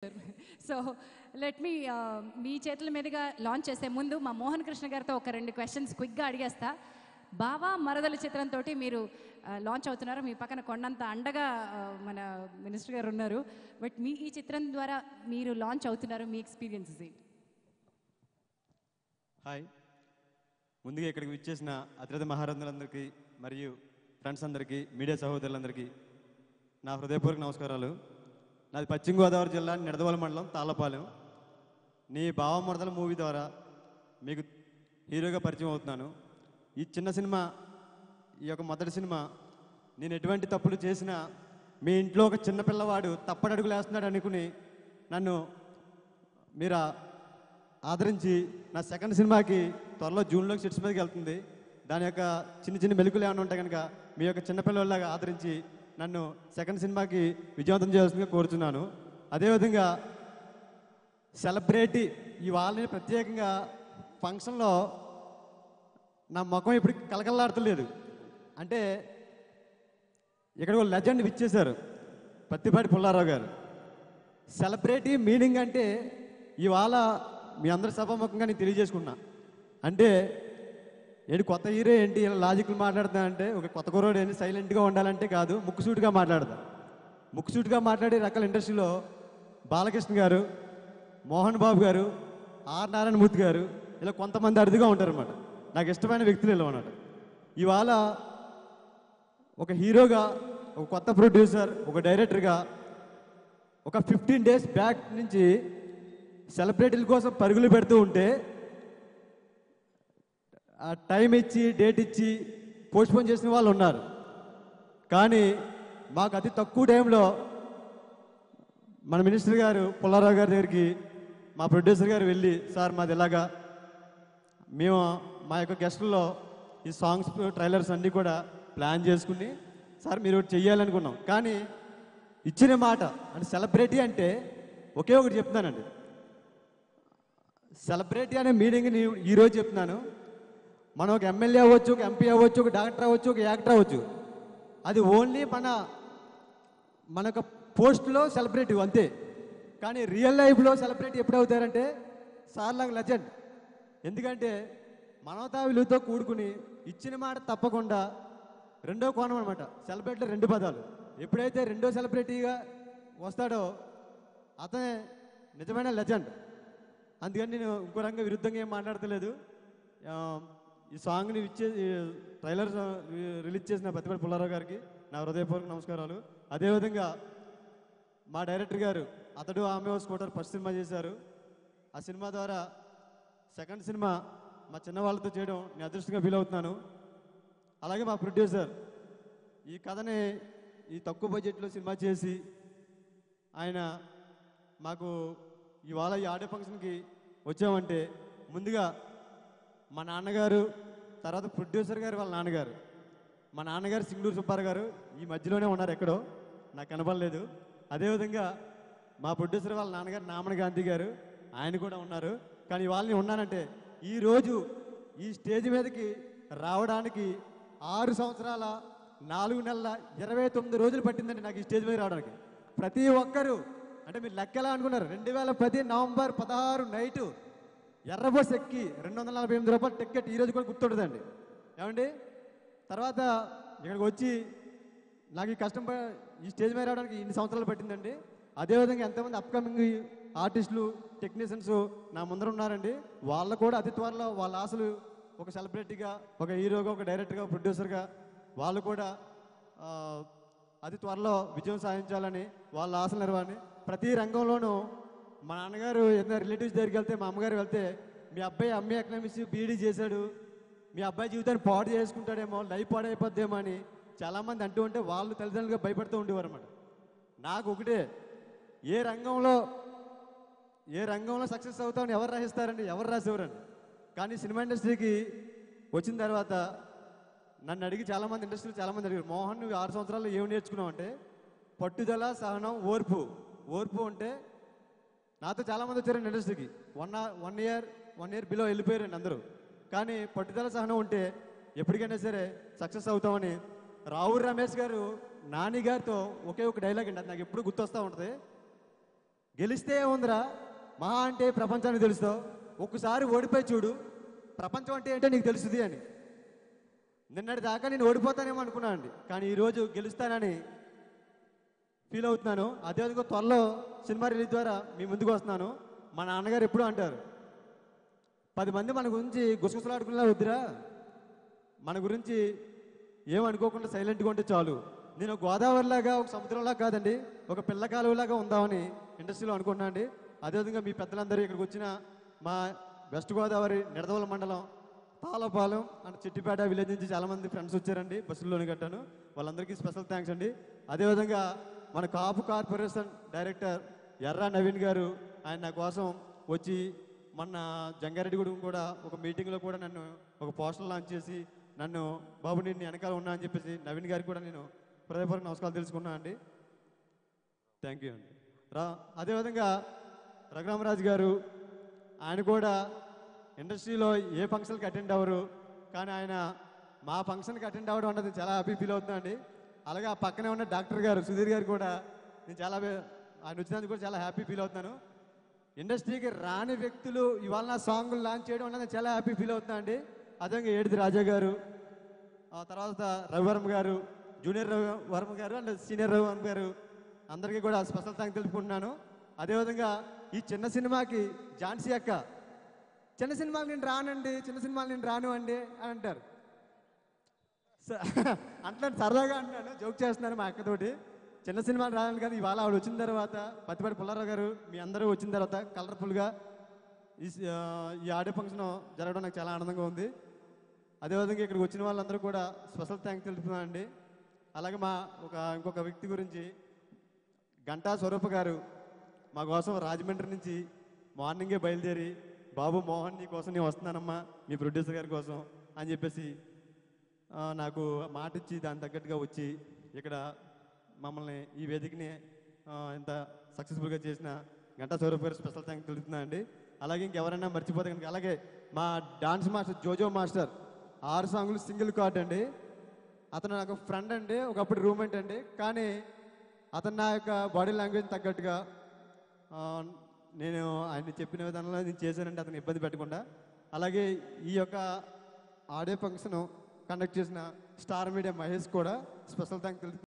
So let me మీ చేతుల మీదుగా launch చేసే ముందు మా మోహన్ కృష్ణ గారితో ఒక రెండు క్వశ్చన్స్ క్విక్గా అడిగేస్తా. బావా మరదల చిత్రంతో మీరు లాంచ్ అవుతున్నారు. మీ పక్కన కొండంత అండగా మన మినిస్టర్ గారు ఉన్నారు. బట్ మీ ఈ చిత్రం ద్వారా మీరు లాంచ్ అవుతున్నారు, మీ ఎక్స్పీరియన్సెస్ ఏంటి? హాయ్, ముందుగా ఇక్కడికి విచ్చేసిన అతిరథ మహారథులందరికీ మరియు ఫ్రెండ్స్ అందరికీ, మీడియా సహోదరులందరికీ నా హృదయపూర్వక నమస్కారాలు. నాది పశ్చిమ గోదావరి జిల్లా నిడదవోలు మండలం తాళ్ళపాలెం. నీ బావ మరదల మూవీ ద్వారా మీకు హీరోగా పరిచయం అవుతున్నాను. ఈ చిన్న సినిమా, ఈ యొక్క మొదటి సినిమా, నేను ఎటువంటి తప్పులు చేసినా మీ ఇంట్లో ఒక చిన్న పిల్లవాడు తప్పడడుగులు వేస్తున్నాడు అనుకుని నన్ను మీరు ఆదరించి నా సెకండ్ సినిమాకి త్వరలో జూన్లోకి సెట్స్ మీదకి వెళ్తుంది. దాని యొక్క చిన్న చిన్న మెలుకులు ఏమైనా ఉంటాయి కనుక మీ యొక్క చిన్నపిల్లలాగా ఆదరించి నన్ను సెకండ్ సినిమాకి విజయవంతం చేయాల్సిందిగా కోరుతున్నాను. అదేవిధంగా సెలబ్రిటీ ఇవాళని ప్రత్యేకంగా ఫంక్షన్లో నా ముఖం ఇప్పుడు కలకల్లాడతలేదు. అంటే ఇక్కడ ఒక లెజెండ్ విచ్చేశారు, పత్తిపాటి పుల్లారావు గారు. సెలబ్రిటీ మీనింగ్ అంటే ఇవాళ మీ అందరి సభాముఖంగా నేను తెలియజేసుకున్నా. అంటే ఏంటి కొత్త హీరో ఏంటి ఇలా లాజిక్లు మాట్లాడుతా అంటే, ఒక కొత్త కుర్రోడు ఏంటి సైలెంట్గా ఉండాలంటే కాదు, ముక్కుసూటిగా మాట్లాడతా. ముక్కుసూటిగా మాట్లాడే రకాల ఇండస్ట్రీలో బాలకృష్ణ గారు, మోహన్ బాబు గారు, ఆర్ నారాయణమూర్తి గారు, ఇలా కొంతమంది అరుదుగా ఉంటారు అన్నమాట. నాకు ఇష్టమైన వ్యక్తులు ఇలా అన్నమాట. ఇవాళ ఒక హీరోగా, ఒక కొత్త ప్రొడ్యూసర్, ఒక డైరెక్టర్గా ఒక 15 days బ్యాక్ నుంచి సెలబ్రిటీల కోసం పరుగులు పెడుతూ ఉంటే టైం ఇచ్చి డేట్ ఇచ్చి పోస్ట్పోన్ చేసిన వాళ్ళు ఉన్నారు. కానీ మాకు అతి తక్కువ టైంలో మన మినిస్టర్ గారు పుల్లారావు గారి దగ్గరికి మా ప్రొడ్యూసర్ గారు వెళ్ళి, సార్ మాది ఇలాగా మేము మా యొక్క గెస్టుల్లో ఈ సాంగ్స్ ట్రైలర్స్ అన్నీ కూడా ప్లాన్ చేసుకుని సార్ మీరు ఒకటి చెయ్యాలనుకున్నాం. కానీ ఇచ్చిన మాట అంటే సెలబ్రిటీ అంటే ఒకే ఒకటి చెప్తున్నానండి. సెలబ్రిటీ అనే మీనింగ్ నేను ఈరోజు చెప్తున్నాను. మనం ఒక ఎమ్మెల్యే అవ్వచ్చు, ఒక ఎంపీ అవ్వచ్చు, ఒక డాక్టర్ అవ్వచ్చు, ఒక యాక్టర్ అవ్వచ్చు. అది ఓన్లీ మన యొక్క పోస్ట్లో సెలబ్రిటీ అంతే. కానీ రియల్ లైఫ్లో సెలబ్రిటీ ఎప్పుడు అవుతారంటే సార్ లాగా లెజెండ్. ఎందుకంటే మానవతా విలువతో కూడుకుని ఇచ్చిన మాట తప్పకుండా రెండో కోణం అనమాట. సెలబ్రిటీలో రెండు పదాలు. ఎప్పుడైతే రెండో సెలబ్రిటీగా వస్తాడో అతనే నిజమైన లెజెండ్. అందుకని నేను ఇంకో రంగం విరుద్ధంగా ఏం మాట్లాడతలేదు. ఈ సాంగ్ని ట్రైలర్ రిలీజ్ చేసిన పత్తిపాటి పుల్లారావు గారికి నా హృదయపూర్వక నమస్కారాలు. అదేవిధంగా మా డైరెక్టర్ గారు, అతడు ఆమె స్కూటర్ ఫస్ట్ సినిమా చేశారు. ఆ సినిమా ద్వారా సెకండ్ సినిమా మా చిన్నవాళ్ళతో చేయడం నేను అదృష్టంగా ఫీల్ అవుతున్నాను. అలాగే మా ప్రొడ్యూసర్ ఈ కథని ఈ తక్కువ బడ్జెట్లో సినిమా చేసి ఆయన మాకు ఇవాళ ఈ ఆడియో ఫంక్షన్కి వచ్చామంటే ముందుగా మా నాన్నగారు, తర్వాత ప్రొడ్యూసర్ గారు వాళ్ళ నాన్నగారు. మా నాన్నగారు సింగూరు సుబ్బారావు గారు ఈ మధ్యలోనే ఉన్నారు, ఎక్కడో నాకు కనపడలేదు. అదేవిధంగా మా ప్రొడ్యూసర్ వాళ్ళ నాన్నగారు నామన గాంధీ గారు, ఆయన కూడా ఉన్నారు. కానీ వాళ్ళని ఉన్నానంటే ఈరోజు ఈ స్టేజ్ మీదకి రావడానికి 6 సంవత్సరాల 4 నెలల 29 రోజులు పట్టిందండి నాకు ఈ స్టేజ్ మీద రావడానికి. ప్రతి ఒక్కరూ అంటే మీరు లెక్క ఎలా అనుకున్నారు, 2010 నవంబర్ 16 నైటు ఎర్రబస్ ఎక్కి 248 రూపాయలు టికెట్ ఈరోజు కూడా గుర్తుంటుందండి. ఏమండి తర్వాత ఇక్కడికి వచ్చి నాకు ఈ కష్టం ఈ స్టేజ్ మీద రావడానికి ఇన్ని సంవత్సరాలు పట్టిందండి. అదేవిధంగా ఎంతమంది అప్కమింగ్ ఆర్టిస్టులు, టెక్నీషియన్స్ నా ముందర ఉన్నారండి. వాళ్ళు కూడా అతి త్వరలో వాళ్ళ ఆశలు ఒక సెలబ్రిటీగా, ఒక హీరోగా, ఒక డైరెక్టర్గా, ప్రొడ్యూసర్గా వాళ్ళు కూడా అతి త్వరలో విజయం సాధించాలని వాళ్ళ ఆశలు నెరవేరాలని. ప్రతి రంగంలోనూ మా నాన్నగారు ఏదైనా రిలేటివ్స్ దగ్గరికి వెళ్తే, మా అమ్మగారు వెళ్తే, మీ అబ్బాయి ఎంఏ ఎకనామిక్స్ బీఈడీ చేశాడు, మీ అబ్బాయి జీవితాన్ని పాడు చేసుకుంటాడేమో, లైఫ్ పాడైపోద్దేమో అని చాలామంది అంటూ ఉంటే వాళ్ళు తల్లిదండ్రులుగా భయపడుతూ ఉండేవారు అన్నమాట. నాకు ఒకటే, ఏ రంగంలో సక్సెస్ అవుతామని ఎవరు రాసిస్తారండి? ఎవరు రాసేవారండి? కానీ సినిమా ఇండస్ట్రీకి వచ్చిన తర్వాత నన్ను అడిగి చాలామంది ఇండస్ట్రీలో చాలామంది అడిగారు, మోహన్ నువ్వు 6 సంవత్సరాల్లో ఏమి నేర్చుకున్నావు అంటే పట్టుదల, సహనం, ఓర్పు అంటే నాతో చాలామంది వచ్చారండి ఇండస్ట్రీకి. 1 year బిలో వెళ్ళిపోయారండి అందరూ. కానీ పట్టుదల, సహనం ఉంటే ఎప్పటికైనా సరే సక్సెస్ అవుతామని రావురి రమేష్ గారు నాని గారితో ఒకే ఒక డైలాగ్ అండి, అది నాకు ఎప్పుడు గుర్తొస్తూ ఉంటుంది. గెలిస్తే ఉందిరా, మహా అంటే ప్రపంచానికి తెలుస్తావు, ఒక్కసారి ఓడిపోయి చూడు, ప్రపంచం అంటే ఏంటో నీకు తెలుస్తుంది అని. నిన్నటి దాకా నేను ఓడిపోతానేమో అనుకున్నాను అండి, కానీ ఈరోజు గెలుస్తానని ఫీల్ అవుతున్నాను. అదేవిధంగా త్వరలో సినిమా రిలీజ్ ద్వారా మీ ముందుకు వస్తున్నాను. మా నాన్నగారు ఎప్పుడూ అంటారు, 10 మంది మన గురించి గుసగుసలాడుకునేలా వద్దురా, మన గురించి ఏమనుకోకుండా సైలెంట్గా ఉంటే చాలు. నేను గోదావరిలాగా ఒక సముద్రంలా కాదండి, ఒక పిల్ల కాలువలాగా ఉందామని ఇండస్ట్రీలో అనుకున్నాను అండి. అదేవిధంగా మీ పెద్దలందరూ ఇక్కడికి వచ్చిన మా వెస్ట్ గోదావరి నిడదవోలు మండలం తాళపాలెం అండ్ చిట్టిపేట విలేజ్ నుంచి చాలామంది ఫ్రెండ్స్ వచ్చారండి, బస్సుల్లోనే కట్టాను. వాళ్ళందరికీ స్పెషల్ థ్యాంక్స్ అండి. అదేవిధంగా మన కాపు కార్పొరేషన్ డైరెక్టర్ ఎర్రా నవీన్ గారు, ఆయన నా కోసం వచ్చి మొన్న జంగారెడ్డిగూడెం కూడా ఒక మీటింగ్లో కూడా నన్ను ఒక పోస్టర్ లాంచ్ చేసి నన్ను బాబు నేను వెనకాల ఉన్నా అని చెప్పేసి నవీన్ గారికి కూడా నేను హృదయపూర్వక నమస్కారాలు తెలుసుకున్నా అండి. థ్యాంక్ యూ అండి. అదేవిధంగా రఘురామరాజు గారు, ఆయన కూడా ఇండస్ట్రీలో ఏ ఫంక్షన్కి అటెండ్ అవ్వరు, కానీ ఆయన మా ఫంక్షన్కి అటెండ్ అవ్వడం అన్నది చాలా హ్యాపీ ఫీల్ అవుతుందండి. అలాగే ఆ పక్కనే ఉన్న డాక్టర్ గారు సుధీర్ గారు కూడా నేను చాలా ఆయన వచ్చినందుకు కూడా చాలా హ్యాపీ ఫీల్ అవుతున్నాను. ఇండస్ట్రీకి రాని వ్యక్తులు ఇవాళ నా సాంగ్లు లాంచ్ చేయడం అన్నది చాలా హ్యాపీ ఫీల్ అవుతున్నా అండి. అదేవిధంగా ఏడిది రాజా గారు, ఆ తర్వాత రవివర్మ గారు, జూనియర్ రవివర్మ గారు అండ్ సీనియర్ రవివర్మ గారు, అందరికీ కూడా స్పెషల్ థ్యాంక్స్ తెలుపుకుంటున్నాను. అదేవిధంగా ఈ చిన్న సినిమాకి ఝాన్సీ అక్క, చిన్న సినిమాలు నేను రానండి, చిన్న సినిమాలు నేను రాను అండి అని అంటారు. అట్లా సరదాగా అంటున్నాను, జోక్ చేస్తున్నాను మా అక్కతోటి. చిన్న సినిమాలు రాను కదా, ఇవాళ ఆవిడ వచ్చిన తర్వాత పత్తిపాటి పుల్లారావు గారు మీ అందరూ వచ్చిన తర్వాత కలర్ఫుల్గా ఈ ఆడియో ఫంక్షన్ జరగడం నాకు చాలా ఆనందంగా ఉంది. అదేవిధంగా ఇక్కడికి వచ్చిన వాళ్ళందరూ కూడా స్పెషల్ థ్యాంక్స్ తెలుపుతున్నాను అండి. అలాగే మా ఇంకొక వ్యక్తి గురించి గంటా స్వరూప గారు మా కోసం రాజమండ్రి నుంచి మార్నింగే బయలుదేరి, బాబు మోహన్ నీ కోసం నేను వస్తున్నానమ్మా మీ ప్రొడ్యూసర్ గారి కోసం అని చెప్పేసి నాకు మాట ఇచ్చి దాని తగ్గట్టుగా వచ్చి ఇక్కడ మమ్మల్ని ఈ వేదికని ఇంత సక్సెస్ఫుల్గా చేసిన గంటా స్వరూప్ గారు స్పెషల్ థ్యాంక్స్ తెలుపుతున్నా అండి. అలాగే ఇంకెవరైనా మర్చిపోతే కనుక, అలాగే మా డాన్స్ మాస్టర్ జోజో మాస్టర్ 6 సాంగులు సింగిల్ కార్డ్ అండి. అతను నాకు ఫ్రెండ్ అండి, ఒకప్పుడు రూమ్మేట్ అండి, కానీ అతను నా యొక్క బాడీ లాంగ్వేజ్ తగ్గట్టుగా నేను ఆయన చెప్పిన విధానంలో నేను చేశానంటే అతను ఇబ్బంది పెట్టకుండా. అలాగే ఈ యొక్క ఆడియో ఫంక్షన్ కండక్ట్ చేసిన స్టార్ మీడియా మహేష్ కూడా స్పెషల్ థ్యాంక్స్ తెలుపు.